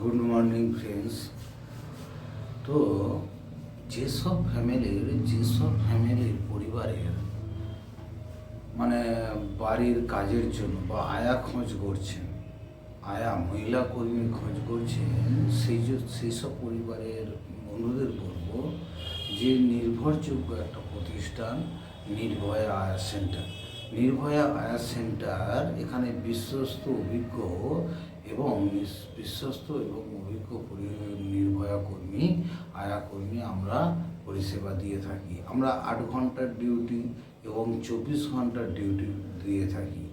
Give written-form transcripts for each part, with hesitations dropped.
Good morning friends. তো যেসব ফ্যামিলির পরিবারের মানে বাড়ির কাজের জন্য বা আয়া খোঁজ করছেন, আয়া মহিলা কর্মী খোঁজ করছেন, সেই সব পরিবারের বন্ধুদের বলবো যে নির্ভরযোগ্য একটা প্রতিষ্ঠান নির্ভয়া আয়া সেন্টার। নির্ভয়া আয়া সেন্টার এখানে বিশ্বস্ত এবং অভিজ্ঞ নির্ভয়া কর্মী, আয়া কর্মী আমরা পরিষেবা দিয়ে থাকি। আমরা 8 ঘন্টার ডিউটি এবং 24 ঘন্টার ডিউটি দিয়ে থাকি।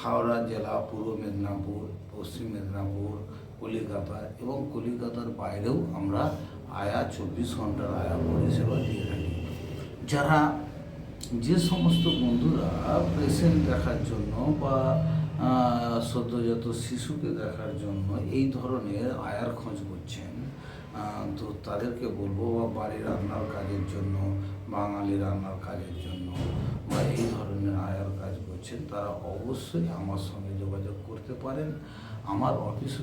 হাওড়া জেলা, পূর্ব মেদিনীপুর, পশ্চিম মেদিনীপুর, কলিকাতা এবং কলিকাতার বাইরেও আমরা আয়া 24 ঘন্টার আয়া পরিষেবা দিয়ে থাকি। যে সমস্ত বন্ধুরা পেশেন্ট দেখার জন্য বা সদ্যজাত শিশুকে দেখার জন্য এই ধরনের আয়ার খোঁজ করছেন, তো তাদেরকে বলবো, বা বাড়ি রান্নার কাজের জন্য, বাঙালি রান্নার কাজের জন্য বা এই ধরনের আয়ার কাজ করছেন, তারা অবশ্যই আমার সঙ্গে যোগাযোগ করতে পারেন। আমাদের অফিস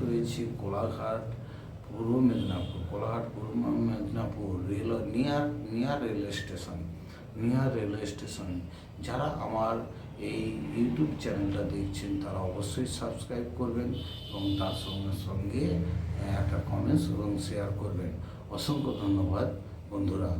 রয়েছে কোলাঘাট পূর্ব মেদিনীপুর নিয়ার রেলওয়ে স্টেশন। যারা আমার এই ইউটিউব চ্যানেলটা দেখছেন তারা অবশ্যই সাবস্ক্রাইব করবেন এবং তার সঙ্গে একটা কমেন্টস এবং শেয়ার করবেন। অসংখ্য ধন্যবাদ বন্ধুরা।